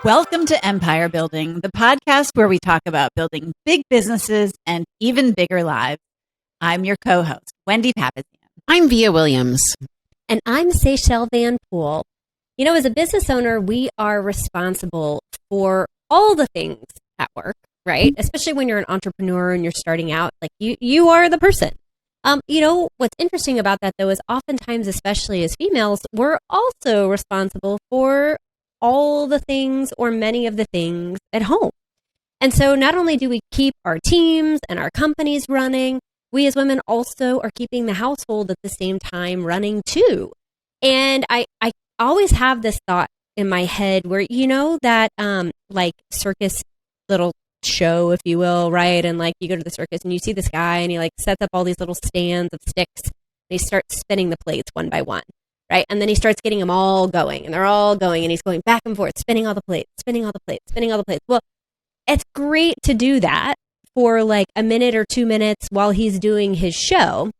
Welcome to Empire Building, the podcast where we talk about building big businesses and even bigger lives. I'm your co-host, Wendy Papazian. I'm Via Williams. And I'm Seychelle Van Poel. You know, as a business owner, we are responsible for all the things at work, right? Especially when you're an entrepreneur and you're starting out, like you are the person. You know, what's interesting about that, though, is oftentimes, especially as females, we're also responsible for all the things or many of the things at home. And so not only do we keep our teams and our companies running, we as women also are keeping the household at the same time running too. And I always have this thought in my head where, you know, that like circus little show, if you will, right? And like you go to the circus and you see this guy and he like sets up all these little stands of sticks and he starts spinning the plates one by one, right? And then he starts getting them all going and they're all going and he's going back and forth, spinning all the plates, spinning all the plates, spinning all the plates. Well, it's great to do that for like a minute or 2 minutes while he's doing his show.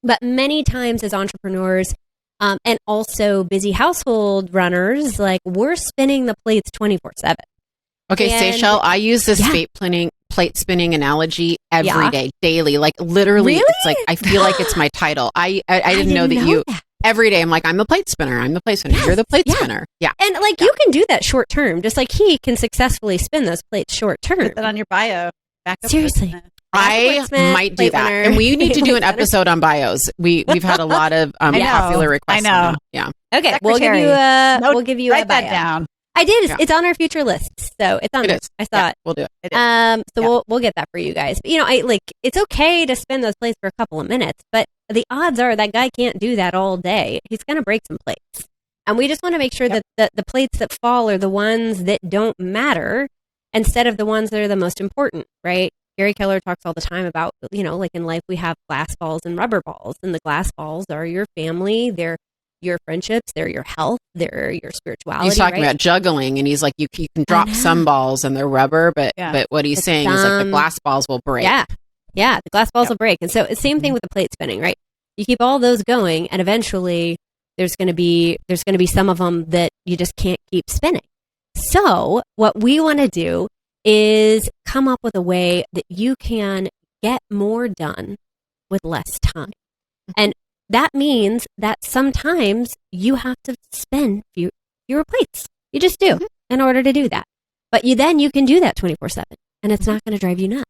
But many times as entrepreneurs and also busy household runners, like we're spinning the plates 24/7. Okay, Seychelle, I use this plate spinning analogy every day, daily. Like literally, Really? It's like I feel like it's my title. I didn't know that every day I'm like, I'm the plate spinner. I'm the plate spinner. Yes, You're the plate spinner. Yeah. And like you can do that short term, just like he can successfully spin those plates short term. Put that on your bio. Backup Seriously. person. I might do that. And we need to do an episode on bios. We've had a lot of popular requests. I know. on that. Yeah. Okay, Secretary. we'll give you Write a bio. that down. I did. Yeah. It's on our future list, so it's on It there. is. I saw it. We'll do it. It is. So we'll get that for you guys. But, you know, it's okay to spin those plates for a couple of minutes, but the odds are that guy can't do that all day. He's going to break some plates. And we just want to make sure that the plates that fall are the ones that don't matter instead of the ones that are the most important, right? Gary Keller talks all the time about, you know, like in life we have glass balls and rubber balls, and the glass balls are your family, they're your friendships, they're your health, they're your spirituality. He's talking about juggling, and he's like, you can drop some balls and they're rubber, but what he's saying is like the glass balls will break. Yeah, the glass balls will break. And so it's the same thing with the plate spinning, right? You keep all those going, and eventually there's going to be some of them that you just can't keep spinning. So what we want to do is come up with a way that you can get more done with less time. And that means that sometimes you have to spin fewer plates. You just do in order to do that. But you can do that 24/7, and it's not going to drive you nuts.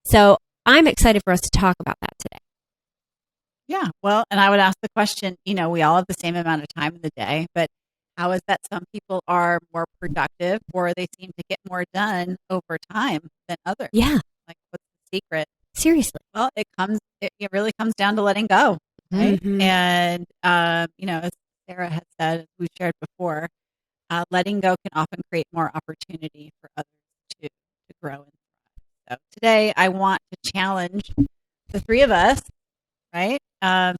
So I'm excited for us to talk about that today. Yeah. Well, and I would ask the question, you know, we all have the same amount of time in the day, but how is that some people are more productive or they seem to get more done over time than others? Yeah. Like, what's the secret? Seriously. Well, it really comes down to letting go. Right. Mm-hmm. And, you know, as Sarah has said, as we shared before, letting go can often create more opportunity for others to grow and thrive. So today I want to challenge the three of us, right?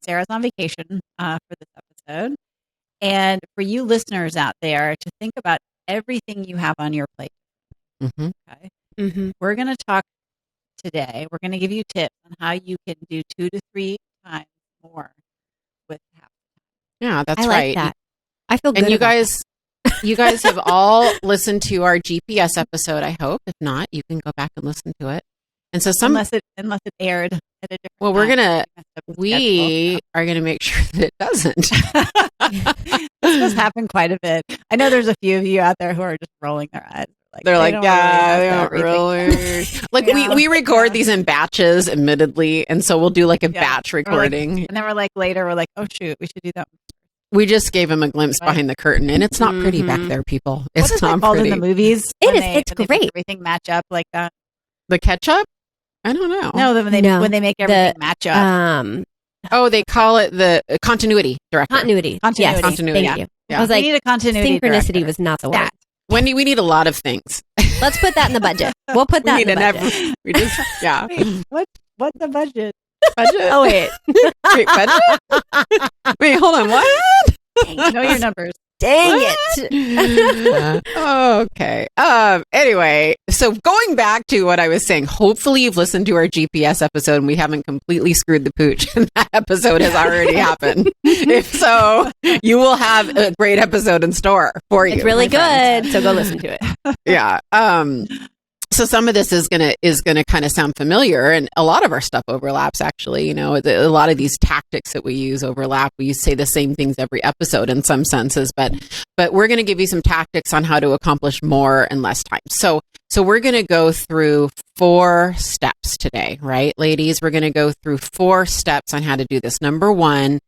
Sarah's on vacation for this episode. And for you listeners out there to think about everything you have on your plate. Mm-hmm. Okay. Mm-hmm. We're going to talk today. We're going to give you tips on how you can do 2 to 3 times more with half the time. Yeah, that's I like right. that. I feel good. And you about guys, you guys have all listened to our GPS episode, I hope. If not, you can go back and listen to it. And so unless it aired at a different well, we are gonna make sure that it doesn't. This does happen quite a bit. I know there's a few of you out there who are just rolling their eyes. They're like, yeah, they don't really. Like we record these in batches, admittedly, and so we'll do like a batch recording. And then later we're like, oh shoot, we should do that. We just gave him a glimpse behind the curtain, and it's not pretty back there, people. It's not pretty. In the movies, it's great. Everything match up like that. The ketchup? I don't know. No, when they make everything match up. They call it the continuity director. Continuity. Yes, continuity. Thank you. Yeah. I was we like, need a continuity synchronicity director. was not the word. Wendy, we need a lot of things. Let's put that in the budget. We'll put that in the budget. We just, yeah. What's the budget? Budget? Oh, wait. Wait, budget? Wait, hold on. What? Know your numbers. Dang it. Okay. Anyway, so going back to what I was saying, hopefully you've listened to our GPS episode and we haven't completely screwed the pooch and that episode has already happened. If so, you will have a great episode in store for you. It's really good. So go listen to it. Yeah. So some of this is gonna kind of sound familiar, and a lot of our stuff overlaps. Actually, a lot of these tactics that we use overlap. We say the same things every episode in some senses, but we're going to give you some tactics on how to accomplish more in less time. So we're going to go through 4 steps today, right, ladies? We're going to go through 4 steps on how to do this. Number 1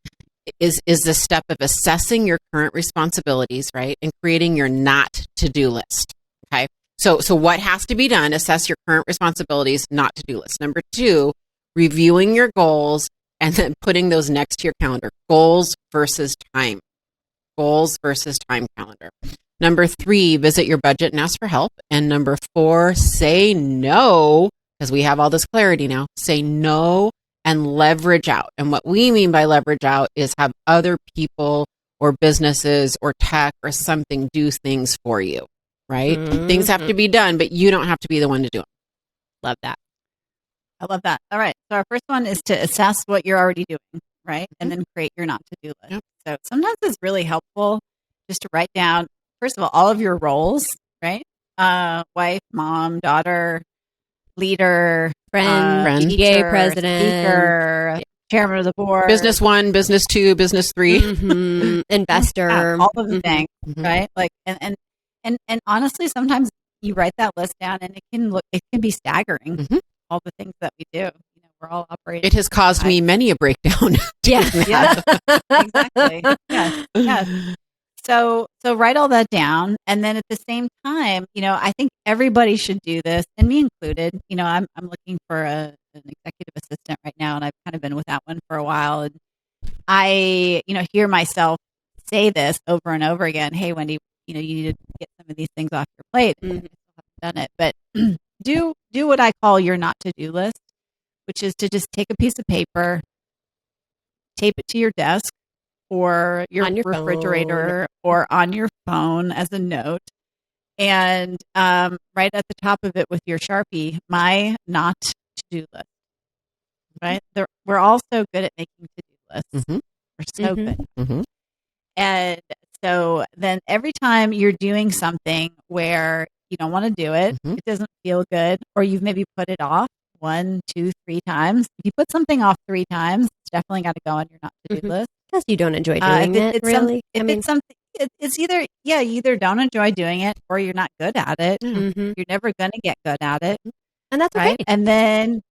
is the step of assessing your current responsibilities, right, and creating your not to-do list. Okay. So what has to be done? Assess your current responsibilities, not to-do list. Number 2, reviewing your goals and then putting those next to your calendar. Goals versus time. Goals versus time calendar. Number 3, visit your budget and ask for help. And number 4, say no, because we have all this clarity now. Say no and leverage out. And what we mean by leverage out is have other people or businesses or tech or something do things for you. Right? Mm-hmm. Things have to be done, but you don't have to be the one to do them. Love that. I love that. All right. So our first one is to assess what you're already doing, right? And then create your not to do list. Yep. So sometimes it's really helpful just to write down, first of all of your roles, right? Wife, mom, daughter, leader, friend, teacher, president, speaker, chairman of the board, business 1, business 2, business 3, investor, all of the things, right? Like, and honestly, sometimes you write that list down and it can be staggering. All the things that we do, we're all operating. It has caused me many a breakdown. Yeah, exactly. Yes. So write all that down. And then at the same time, I think everybody should do this, and me included. I'm looking for an executive assistant right now, and I've kind of been without one for a while. And I, hear myself say this over and over again. Hey, Wendy, you need to get some of these things off your plate. I still haven't done it, but do what I call your not to do list, which is to just take a piece of paper, tape it to your desk or your refrigerator or on your phone as a note, and right at the top of it with your Sharpie, my not to do list. Right? We're all so good at making to do lists. We're so good. And so then every time you're doing something where you don't want to do it, it doesn't feel good, or you've maybe put it off 1, 2, 3 times. If you put something off 3 times, it's definitely got to go on your not to do list. Because you don't enjoy doing it, really. It's either, you either don't enjoy doing it or you're not good at it. You're never going to get good at it. And that's okay. Right? And then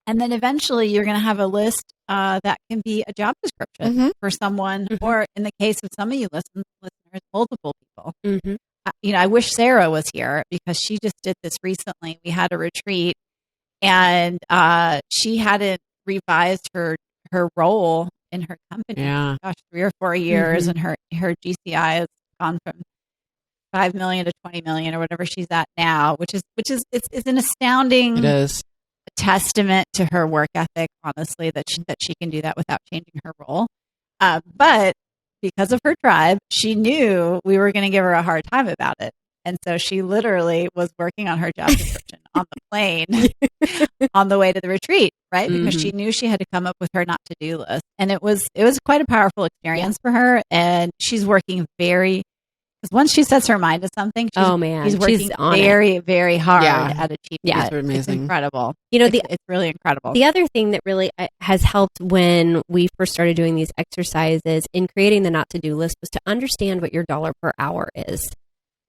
eventually you're going to have a list that can be a job description for someone, or in the case of some of you listeners, multiple people. I wish Sarah was here because she just did this recently. We had a retreat, and she hadn't revised her role in her company. Gosh, 3 or 4 years, and her GCI has gone from 5 million to 20 million or whatever she's at now, which is it's an astounding testament to her work ethic. Honestly, that she can do that without changing her role, but because of her tribe, she knew we were going to give her a hard time about it. And so she literally was working on her job description on the plane on the way to the retreat, right? Because she knew she had to come up with her not to do list. And it was quite a powerful experience for her. And she's working because once she sets her mind to something, she's working very, very hard at achieving it. It's amazing. It's incredible. It's really incredible. The other thing that really has helped when we first started doing these exercises in creating the not to do list was to understand what your dollar per hour is.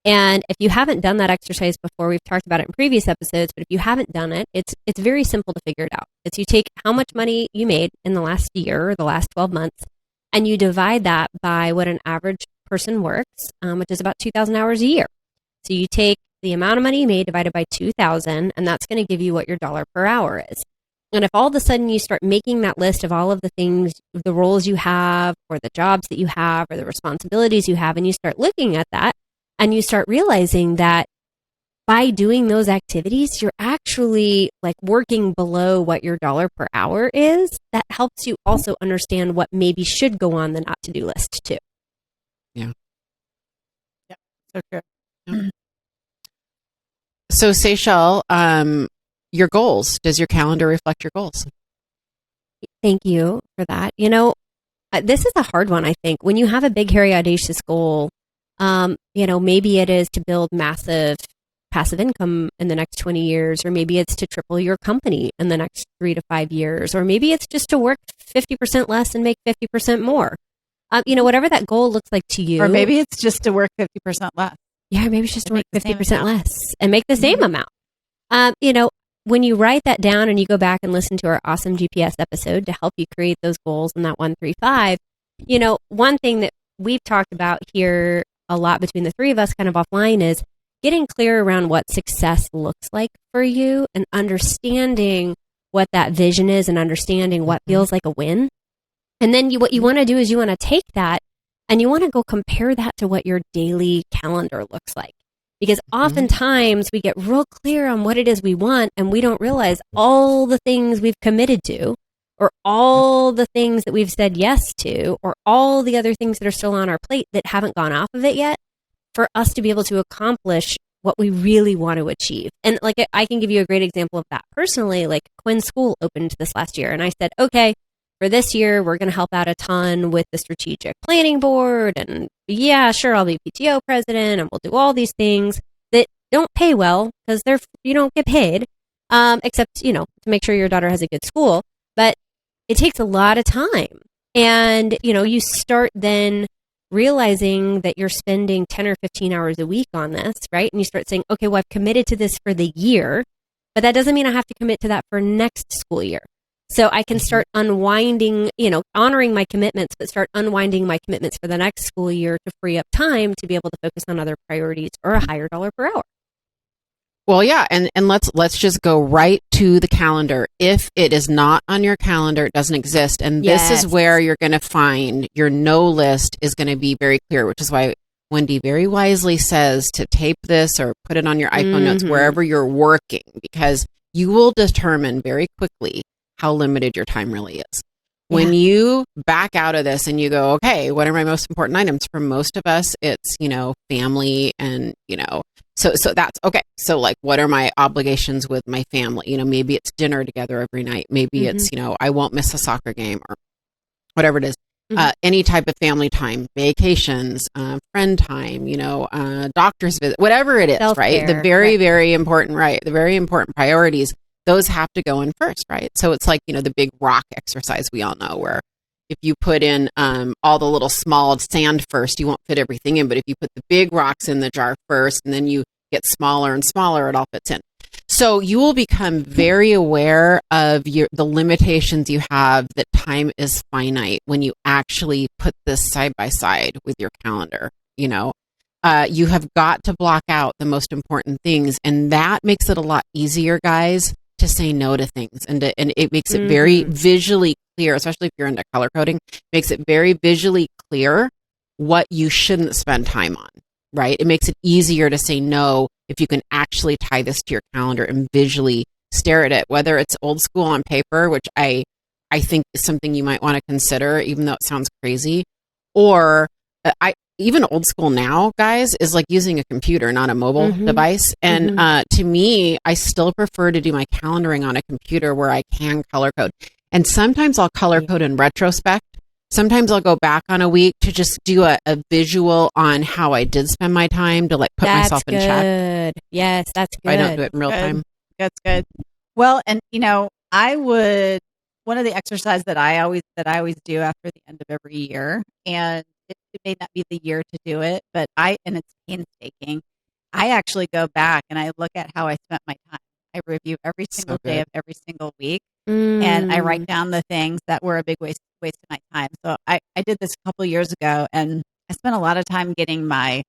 And if you haven't done that exercise before, we've talked about it in previous episodes, but if you haven't done it, it's very simple to figure it out. It's you take how much money you made in the last year or the last 12 months, and you divide that by what an average person works, which is about 2,000 hours a year. So you take the amount of money you made divided by 2,000, and that's going to give you what your dollar per hour is. And if all of a sudden you start making that list of all of the things, the roles you have, or the jobs that you have, or the responsibilities you have, and you start looking at that, and you start realizing that by doing those activities, you're actually like working below what your dollar per hour is, that helps you also understand what maybe should go on the not to do list too. Yeah. So true. So Seychelle, your goals. Does your calendar reflect your goals? Thank you for that. You know, this is a hard one, I think. When you have a big, hairy, audacious goal, you know, maybe it is to build massive passive income in the next 20 years, or maybe it's to triple your company in the next 3 to 5 years, or maybe it's just to work 50% less and make 50% more. You know, whatever that goal looks like to you. Or maybe it's just to work 50% less. Yeah, maybe it's just to And work make the same 50% amount. less and make the same amount. You know, when you write that down and you go back and listen to our awesome GPS episode to help you create those goals in that 135, you know, one thing that we've talked about here a lot between the three of us kind of offline is getting clear around what success looks like for you and understanding what that vision is and understanding what feels like a win. And then what you want to do is you want to take that and you want to go compare that to what your daily calendar looks like. Because oftentimes we get real clear on what it is we want and we don't realize all the things we've committed to or all the things that we've said yes to or all the other things that are still on our plate that haven't gone off of it yet for us to be able to accomplish what we really want to achieve. And like I can give you a great example of that personally. Like Quinn's school opened this last year and I said, okay, for this year, we're going to help out a ton with the strategic planning board. And yeah, sure, I'll be PTO president and we'll do all these things that don't pay well because you don't get paid, except, you know, to make sure your daughter has a good school. But it takes a lot of time. And, you know, you start then realizing that you're spending 10 or 15 hours a week on this, right? And you start saying, okay, well, I've committed to this for the year, but that doesn't mean I have to commit to that for next school year. So I can start unwinding, you know, honoring my commitments, but start unwinding my commitments for the next school year to free up time to be able to focus on other priorities or a higher dollar per hour. Well, yeah, and let's just go right to the calendar. If it is not on your calendar, it doesn't exist. And this is where you're going to find your no list is going to be very clear, which is why Wendy very wisely says to tape this or put it on your iPhone notes wherever you're working, because you will determine very quickly how limited your time really is. When you back out of this and you go, okay, what are my most important items? For most of us, it's, you know, family and, you know, so that's okay. So like, what are my obligations with my family? You know, maybe it's dinner together every night. Maybe it's, you know, I won't miss a soccer game or whatever it is. Any type of family time, vacations, friend time, you know, doctor's visit, whatever it is, Self-care, right? The very, very important, right? The very important priorities, those have to go in first, right? So it's like, you know, the big rock exercise we all know, where if you put in all the little small sand first, you won't fit everything in. But if you put the big rocks in the jar first and then you get smaller and smaller, it all fits in. So you will become very aware of the limitations you have, that time is finite when you actually put this side by side with your calendar. You know, you have got to block out the most important things, and that makes it a lot easier, guys, to say no to things, and it makes it very visually clear, especially if you're into color coding, makes it very visually clear what you shouldn't spend time on, right? It makes it easier to say no if you can actually tie this to your calendar and visually stare at it, whether it's old school on paper, which I think is something you might want to consider, even though it sounds crazy, or even old school now, guys, is like using a computer, not a mobile device. And to me, I still prefer to do my calendaring on a computer where I can color code. And sometimes I'll color code in retrospect. Sometimes I'll go back on a week to just do a visual on how I did spend my time to like put myself in check. Yes, that's good. I don't do it in real time. That's good. Well, and you know, one of the exercises that I always do after the end of every year, and it may not be the year to do it, but and it's painstaking. I actually go back and I look at how I spent my time. I review every single day of every single week, and I write down the things that were a big waste of my time. So I did this a couple of years ago, and I spent a lot of time getting my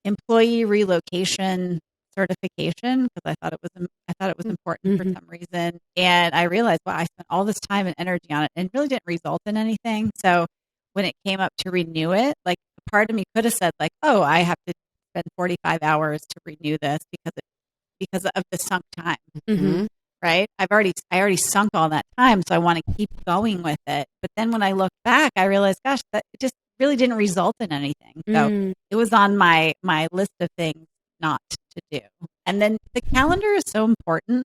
employee relocation certification because I thought it was important for some reason. And I realized, wow, I spent all this time and energy on it and it really didn't result in anything. So when it came up to renew it, like a part of me could have said like, oh, I have to spend 45 hours to renew this because of the sunk time. Right? I already sunk all that time. So I want to keep going with it. But then when I look back, I realized, gosh, that really didn't result in anything. So Mm. it was on my list of things not to do. And then the calendar is so important.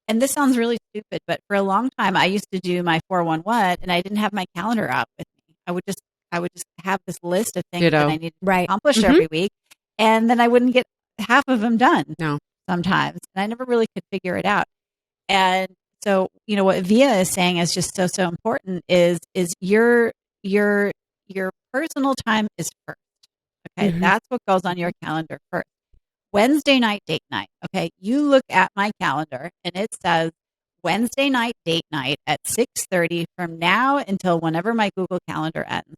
And this sounds really stupid, but for a long time, I used to do my 411 and I didn't have my calendar out with me. I would just have this list of things that I needed to Right. accomplish Mhm. every week. And then I wouldn't get half of them done No. sometimes. And I never really could figure it out. And so, what Via is saying is just so important is your personal time is first. Okay. Mhm. That's what goes on your calendar first. Wednesday night date night. Okay. You look at my calendar and it says Wednesday night date night at 6:30 from now until whenever my Google Calendar ends.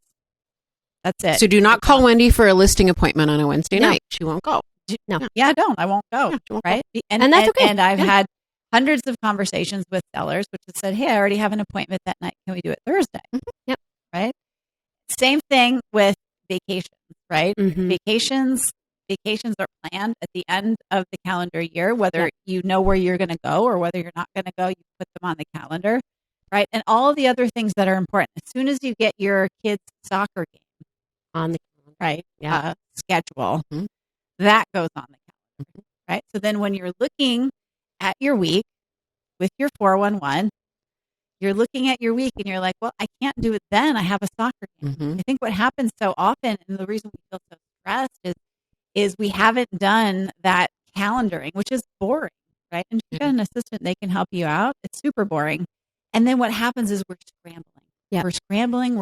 That's it. So do not call Wendy for a listing appointment on a Wednesday No. night. She won't go. No. Yeah, I don't. I won't go. Yeah, she won't go. Right. And that's okay. And I've Yeah. had hundreds of conversations with sellers, which have said, "Hey, I already have an appointment that night. Can we do it Thursday?" Yep. Right. Same thing with vacations. Right. Mhm. Vacations are planned at the end of the calendar year, whether Yep. you know where you're going to go or whether you're not going to go, you put them on the calendar, right? And all the other things that are important. As soon as you get your kids' soccer game, On the right, Yeah. schedule, Mhm. that goes on the calendar, right? So then when you're looking at your week with your 411, you're looking at your week and you're like, well, I can't do it then. I have a soccer game. Mhm. I think what happens so often, and the reason we feel so stressed is we haven't done that calendaring, which is boring, right? And if you've got an assistant, they can help you out. It's super boring. And then what happens is we're scrambling. Yeah. We're scrambling.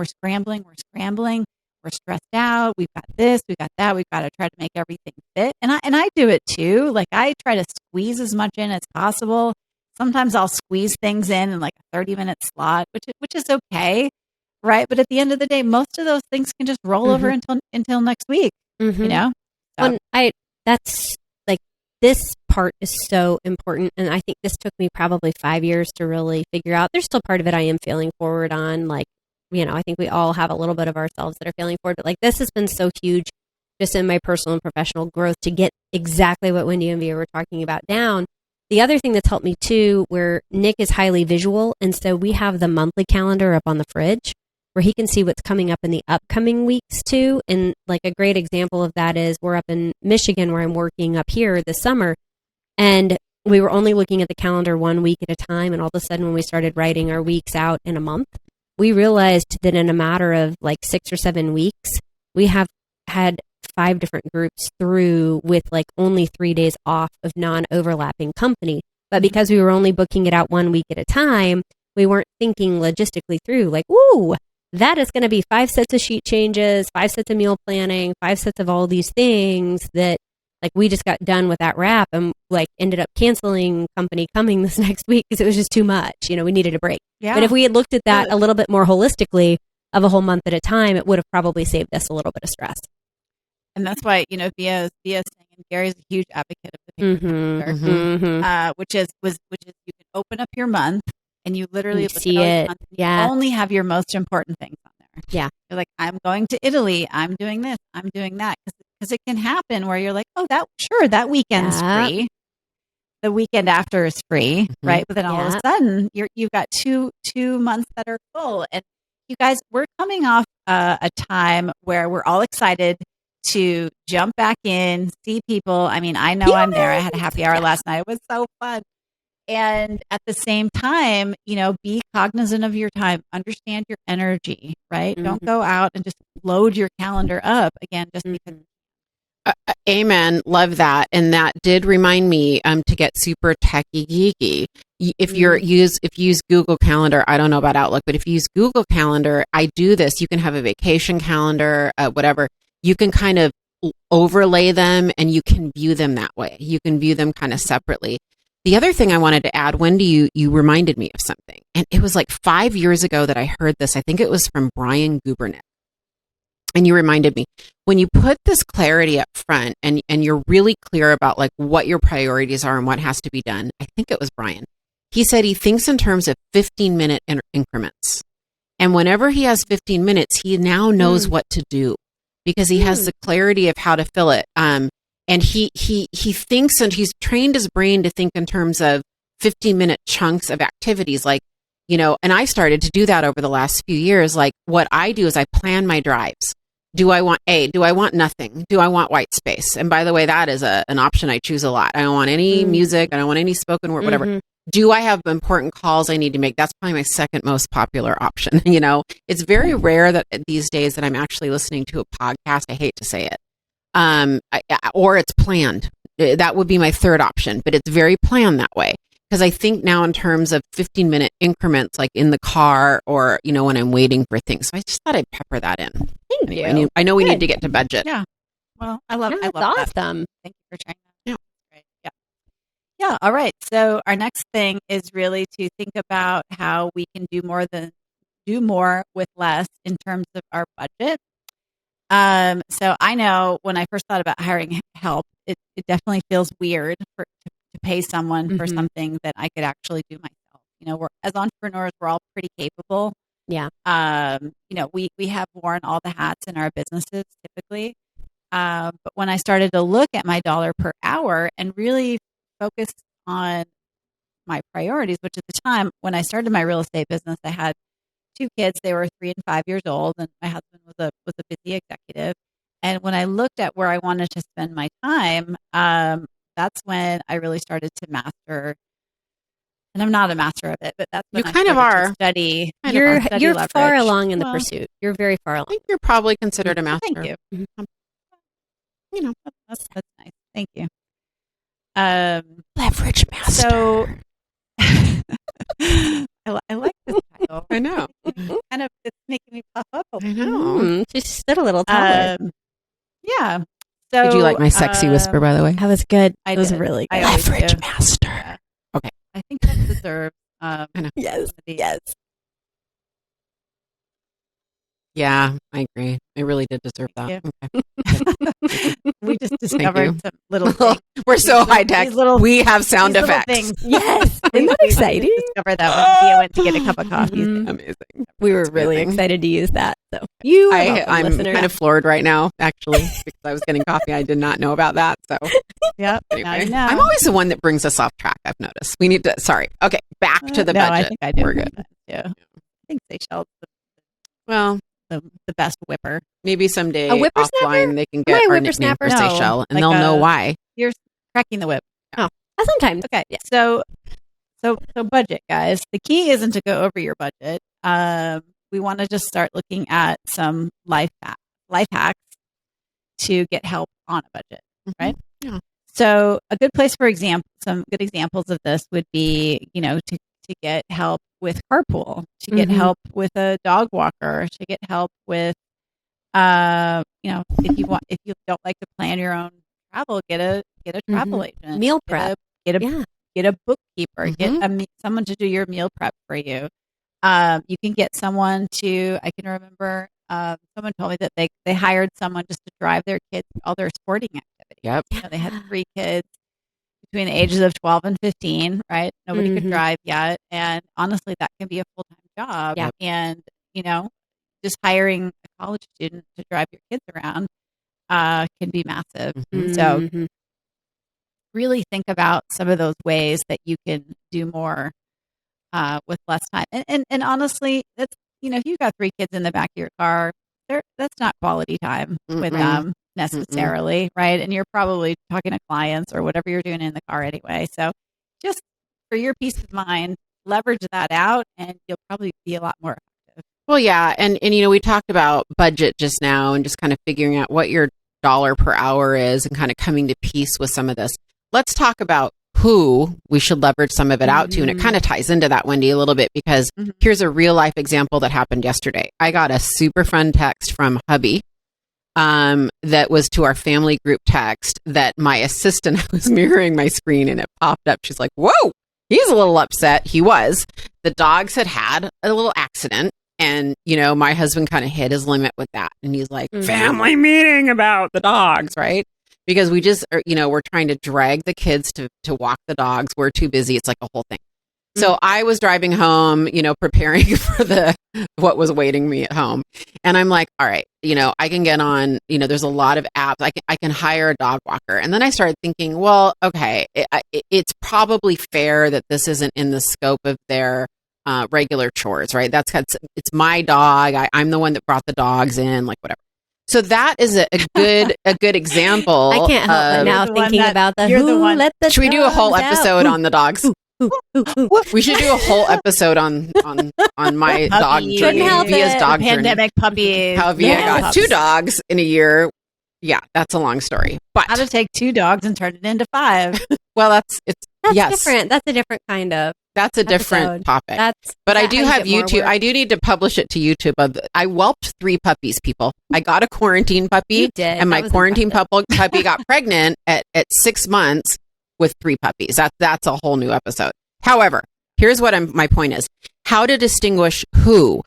We're stressed out. We've got this, we've got that. We've got to try to make everything fit. And I do it too. Like I try to squeeze as much in as possible. Sometimes I'll squeeze things in like a 30-minute slot, which is okay, right? But at the end of the day, most of those things can just roll over until next week, Mhm. you know? So- That's like, this part is so important. And I think this took me probably 5 years to really figure out. There's still part of it I am failing forward on. Like, I think we all have a little bit of ourselves that are failing forward, but like this has been so huge just in my personal and professional growth to get exactly what Wendy and Via were talking about down. The other thing that's helped me too, where Nick is highly visual. And so we have the monthly calendar up on the fridge where he can see what's coming up in the upcoming weeks too. And like a great example of that is we're up in Michigan where I'm working up here this summer. And we were only looking at the calendar 1 week at a time. And all of a sudden when we started writing our weeks out in a month, we realized that in a matter of like 6 or 7 weeks, we have had 5 different groups through with like only 3 days off of non-overlapping company. But because we were only booking it out 1 week at a time, we weren't thinking logistically through like, ooh, that is going to be 5 sets of sheet changes, 5 sets of meal planning, 5 sets of all these things that like we just got done with that wrap and like ended up canceling company coming this next week because it was just too much. We needed a break. Yeah. But if we had looked at that a little bit more holistically of a whole month at a time, it would have probably saved us a little bit of stress. And that's why, Via's saying, and Gary's a huge advocate of the paper calendar, which is you can open up your month and you literally You look see at all your it. month and Yeah. you only have your most important things on there. Yeah. You're like, I'm going to Italy. I'm doing this. I'm doing that. Because it can happen where you're like, oh, that weekend's Yeah. free. The weekend after is free, right? But then all of a sudden, you've got two months that are full. And you guys, we're coming off a time where we're all excited to jump back in, see people. I mean, I know I'm there. I had a happy hour last night. It was so fun. And at the same time, be cognizant of your time, understand your energy, right? Don't go out and just load your calendar up again just because. Amen. Love that. And that did remind me to get super techie geeky. If you use Google Calendar, I don't know about Outlook, but if you use Google Calendar, I do this. You can have a vacation calendar, whatever. You can kind of overlay them and you can view them that way. You can view them kind of separately. The other thing I wanted to add, Wendy, you reminded me of something. And it was like 5 years ago that I heard this. I think it was from Brian Gubernick. And you reminded me, when you put this clarity up front and you're really clear about like what your priorities are and what has to be done, I think it was Brian. He said he thinks in terms of 15-minute increments. And whenever he has 15 minutes, he now knows what to do because he has the clarity of how to fill it. And he thinks, and he's trained his brain to think in terms of 15-minute chunks of activities like, and I started to do that over the last few years. Like what I do is I plan my drives. do I want nothing? Do I want white space? And by the way, that is an option I choose a lot. I don't want any music. I don't want any spoken word, whatever. Do I have important calls I need to make? That's probably my second most popular option. It's very rare that these days that I'm actually listening to a podcast. I hate to say it. Or it's planned. That would be my third option, but it's very planned that way. Because I think now in terms of 15-minute increments, like in the car or, when I'm waiting for things. So I just thought I'd pepper that in. Thank you. I know we need to get to budget. Yeah. Well, I love That's that. awesome. Thank you for sharing that. Yeah. Great. Yeah. Yeah. All right. So our next thing is really to think about how we can do more with less in terms of our budget. So I know when I first thought about hiring help, it definitely feels weird to pay someone for something that I could actually do myself. As entrepreneurs, we're all pretty capable. Yeah. We have worn all the hats in our businesses typically. But when I started to look at my dollar per hour and really focus on my priorities, which at the time when I started my real estate business, I had 2 kids. They were 3 and 5 years old, and my husband was a busy executive. And when I looked at where I wanted to spend my time, that's when I really started to master. And I'm not a master of it, but that's when You kind of are. To study. You're leverage. far along in the pursuit. You're very far I along. think you're probably considered a master. Thank you. That's nice. Thank you. Leverage master. So I like this title. I know. It's making me puff up. I know. She stood a little taller. Yeah. So Did you like my sexy whisper, by the way? That was good. I It was did. really good. I always Leverage do. master. Yeah. Okay. I think that deserves. Yes. Yes. Yeah, I agree. I really did deserve that. Thank Okay. We just discovered you. some little things. We're so These high tech. We have sound these little effects. things. Yes. We Isn't that we exciting? just discovered that when Thea went to get a cup of coffee. Mhm. Amazing. We were That's really amazing. excited to use that. So you, I'm listeners. kind of floored right now, actually, because I was getting coffee. I did not know about that. So Yep. Now anyway, you know. I'm always the one that brings us off track. I've noticed. We need to. Sorry. Okay, back to the no, budget. I think I do. We're good. Yeah. I think Seychelles is Well, the best whipper. maybe someday A whippersnapper? offline they can Am I get a our nickname for whippersnapper? No, Seychelles, and like they'll know a- why. You're cracking the whip. Sometimes. Okay. So budget, guys. The key isn't to go over your budget. We want to just start looking at some life hacks to get help on a budget, right? Yeah. So a good place for some good examples of this would be, to get help with carpool, to get Mhm. help with a dog walker, to get help with, if you don't like to plan your own travel, get a travel agent, Meal prep. get a Yeah. get a bookkeeper, Mhm. get someone to do your meal prep for you. You can get someone I can remember someone told me that they hired someone just to drive their kids to all their sporting activities. Yep. They had 3 kids between the ages of 12 and 15, right? Nobody could Mhm. drive yet. And honestly, that can be a full-time job. Yeah. And, just hiring a college student to drive your kids around can be massive. Mhm. So Mhm. really think about some of those ways that you can do more with less time. And honestly, that's if you've got 3 kids in the back of your car, that's not quality time with Mm-mm. them necessarily, right? And you're probably talking to clients or whatever you're doing in the car anyway. So just for your peace of mind, leverage that out, and you'll probably be a lot more effective. Well, yeah, and we talked about budget just now, and just kind of figuring out what your dollar per hour is, and kind of coming to peace with some of this. Let's talk about who we should leverage some of it out to, and it kind of ties into that, Wendy, a little bit, because Mhm. here's a real life example that happened yesterday. I got a super fun text from hubby that was to our family group text that my assistant, I was mirroring my screen and it popped up. She's like, whoa, he's a little upset. He was. The dogs had a little accident. And, my husband kind of hit his limit with that. And he's like, Mhm. family meeting about the dogs, right? Because we just, we're trying to drag the kids to walk the dogs. We're too busy. It's like a whole thing. So I was driving home, preparing for what was awaiting me at home. And I'm like, all right, I can get on, there's a lot of apps. I can hire a dog walker. And then I started thinking, well, okay, it's probably fair that this isn't in the scope of their regular chores, right? It's my dog. I'm the one that brought the dogs in, like whatever. So that is a good example. I can't help but now You're the one thinking that- about the you're the who one- let the Should we do a whole dogs out? episode on the dogs? Ooh. We should do a whole episode on my dog Puppies. journey, Couldn't help Via's it. dog journey. Pandemic puppies. How Via Yes. got 2 dogs in a year. Yeah, that's a long story. But How to take 2 dogs and turn it into 5. well, it's That's yes, different. That's a different kind of. that's a different episode. topic. That's. But I that do how you have get more YouTube. work? I do need to publish it to YouTube. I whelped 3 puppies, people. I got a quarantine puppy, You did. and my That was quarantine impressive. puppy got pregnant at 6 months with 3 puppies. That's a whole new episode. However, here's what my point is: how to distinguish who.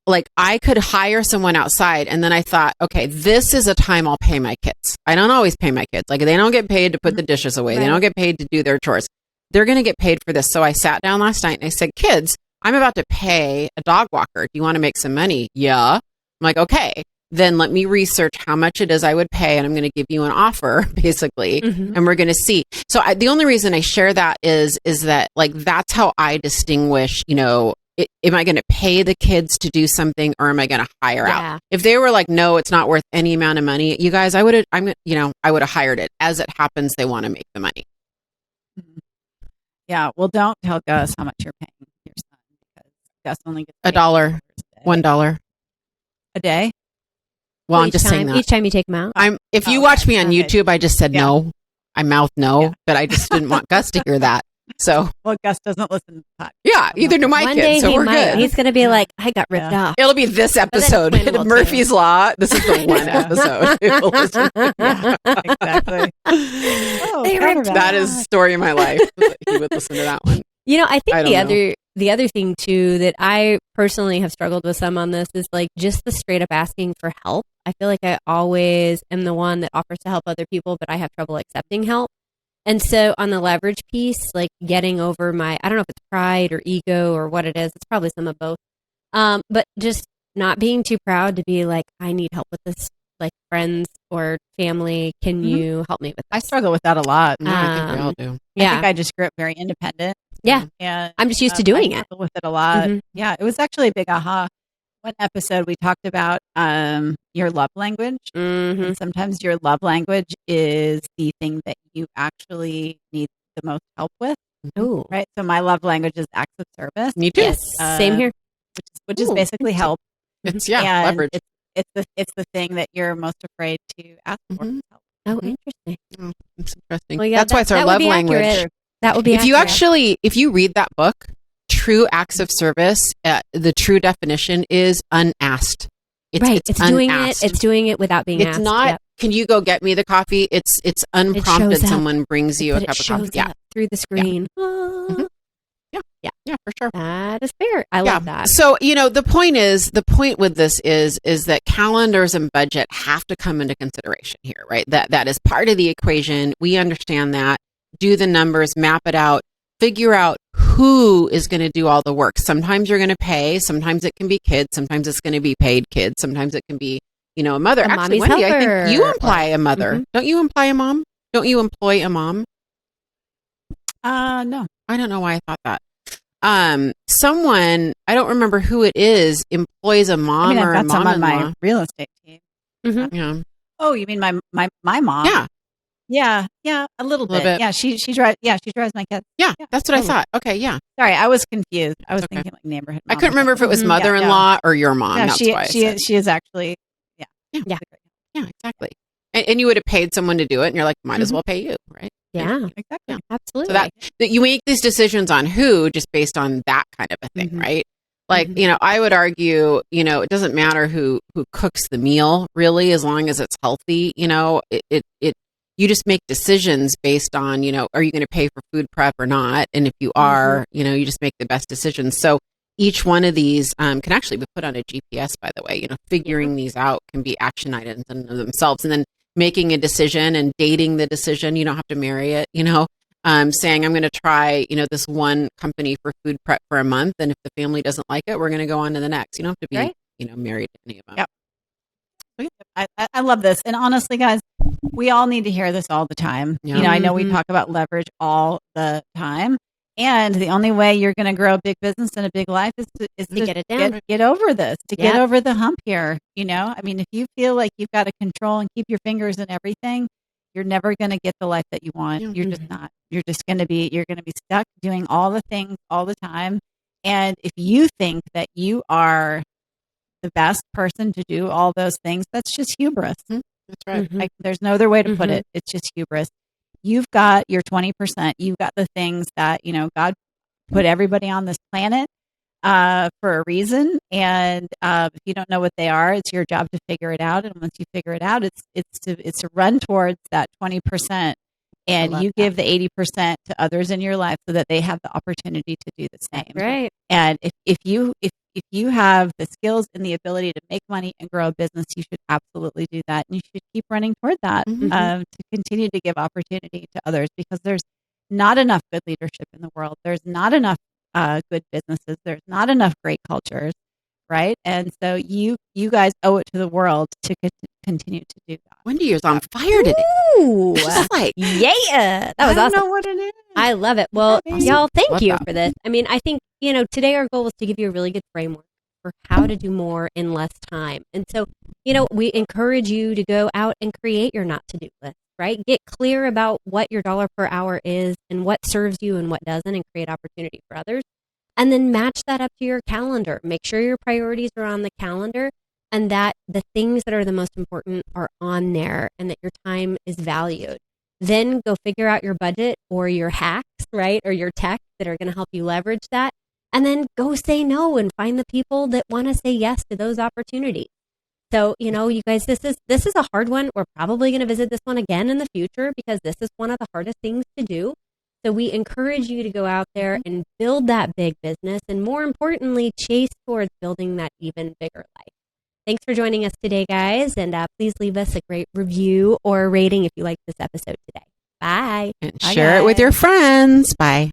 Like, I could hire someone outside, and then I thought, okay, this is a time I'll pay my kids. I don't always pay my kids. Like, they don't get paid to put the dishes away. They Right. don't get paid to do their chores. They're going to get paid for this. So I sat down last night and I said, kids, I'm about to pay a dog walker. Do you want to make some money? Yeah. I'm like, okay, then let me research how much it is I would pay, and I'm going to give you an offer, basically, Mhm. and we're going to see. So the only reason I share that is that, like, that's how I distinguish, am I going to pay the kids to do something, or am I going to hire out? Yeah. If they were like, no, it's not worth any amount of money, you guys, I would have hired it. As it happens, they want to make the money. Yeah. Well, don't tell Gus how much you're paying your son, because Gus only gets $1, $1 $1. a day. Well, I'm each just saying time, that. Each time you take them out. If you Okay, watch me on okay. YouTube, I just said Yeah. no. I mouthed no, Yeah. but I just didn't want Gus to hear that. So Well, Gus doesn't listen to the podcast. yeah, either do my One kids. day So he we're might. good. He's going to be like, I got ripped Yeah. off. It'll be this episode. Quinn will too. Murphy's Law. This is the one Yeah. episode. You'll listen to. Exactly. Oh, They forgot ripped about That is the story of my life. He would listen to that one. I think I don't the other thing too that I personally have struggled with some on this is like just the straight up asking for help. I feel like I always am the one that offers to help other people, but I have trouble accepting help. And so on the leverage piece, like getting over I don't know if it's pride or ego or what it is. It's probably some of both. But just not being too proud to be like, I need help with this, like friends or family. Can Mhm. you help me with I this? struggle with that a lot. No, I think we all do. I Yeah. think I just grew up very independent. Yeah. And I'm just used to I doing it. struggle with it a lot. Mhm. Yeah, it was actually a big aha. One episode we talked about your love language. Mm-hmm. And sometimes your love language is the thing that you actually need the most help with, Oh, right? So my love language is acts of service, Me too. yes. Same Uh, here. which is Ooh, basically help. It's And leverage. It's the thing that you're most afraid to ask for Mhm. help. Oh, Mhm. interesting. It's interesting. Well, yeah, That's why it's our that would love be language. accurate. That would be If you accurate. if you read that book, True Acts of Service, the true definition is unasked. Right. It's doing it. unasked. It's doing it without being It's asked. not. Yep. Can you go get me the coffee? It's unprompted. shows up. Someone brings you But a it cup of coffee. shows Yeah, up through the screen. Mhm. yeah, for sure. That is fair. I love that. So, the point with this is that calendars and budget have to come into consideration here, right? That is part of the equation. We understand that. Do the numbers, map it out, figure out who is going to do all the work. Sometimes you're going to pay, sometimes it can be kids, sometimes it's going to be paid kids, sometimes it can be, a mother. A Actually, mommy's Wendy, I helper. think you imply a mother. Mhm. Don't you imply a mom? Don't you employ a mom? No. I don't know why I thought that. Someone, I don't remember who it is, employs a mom I mean, or I've a got some on mom-in-law. my real estate team. Yeah. Oh, you mean my mom? Yeah. Yeah, a little Little bit. bit. Yeah, she drives my kids. Yeah. Yeah, That's what I totally. thought. Okay. Yeah. Sorry, I was confused. I was Okay. thinking like neighborhood. I mom couldn't or remember if it was something. mother-in-law or your mom. No, That's why I she said. she is actually. Yeah. Yeah, exactly. And you would have paid someone to do it, and you're like, might as Mhm. well pay you, right? Yeah, Exactly. Yeah. absolutely. So that you make these decisions on who just based on that kind of a thing, Mhm. right? Like, Mhm. I would argue, it doesn't matter who cooks the meal really, as long as it's healthy, you just make decisions based on, are you going to pay for food prep or not? And if you are, you just make the best decisions. So each one of these can actually be put on a GPS, by the way, figuring these out can be action items in and of themselves. And then making a decision and dating the decision. You don't have to marry it, saying I'm going to try, this one company for food prep for a month. And if the family doesn't like it, we're going to go on to the next. You don't have to be, Right. Married to any of them. Yep. I love this. And honestly, guys, we all need to hear this all the time. Yeah. I know we Mhm. talk about leverage all the time. And the only way you're going to grow a big business and a big life is To get it down. Get over this, to get Yep. over the hump here. I mean, if you feel like you've got to control and keep your fingers in everything, you're never going to get the life that you want. Yeah. You're just not. You're going to be stuck doing all the things all the time. And if you think that you are the best person to do all those things, that's just hubris. That's right. Mhm. There's no other way to put Mhm. it. It's just hubris. You've got your 20%. You've got the things that, God put everybody on this planet for a reason. And if you don't know what they are, it's your job to figure it out. And once you figure it out, it's to run towards that 20%. And love you that. give the 80% to others in your life so that they have the opportunity to do the same. Right. And if you have the skills and the ability to make money and grow a business, you should absolutely do that. And you should keep running toward that Mhm. to continue to give opportunity to others, because there's not enough good leadership in the world. There's not enough good businesses. There's not enough great cultures, right? And so you guys owe it to the world to continue to do that. Wendy is on fire today. Ooh. Just like, Yeah. That was I don't awesome. know what it is. I love it. Well, Yeah, baby. y'all, thank Love you that. for this. I mean, I think, today our goal was to give you a really good framework for how to do more in less time. And so, we encourage you to go out and create your not to do list, right? Get clear about what your dollar per hour is and what serves you and what doesn't, and create opportunity for others. And then match that up to your calendar. Make sure your priorities are on the calendar and that the things that are the most important are on there and that your time is valued. Then go figure out your budget or your hacks, right? Or your tech that are going to help you leverage that. And then go say no and find the people that want to say yes to those opportunities. So, you guys, this is a hard one. We're probably going to visit this one again in the future because this is one of the hardest things to do. So we encourage you to go out there and build that big business, and more importantly, chase towards building that even bigger life. Thanks for joining us today, guys. And please leave us a great review or rating if you liked this episode today. Bye. And Bye, share it with guys. your friends. Bye.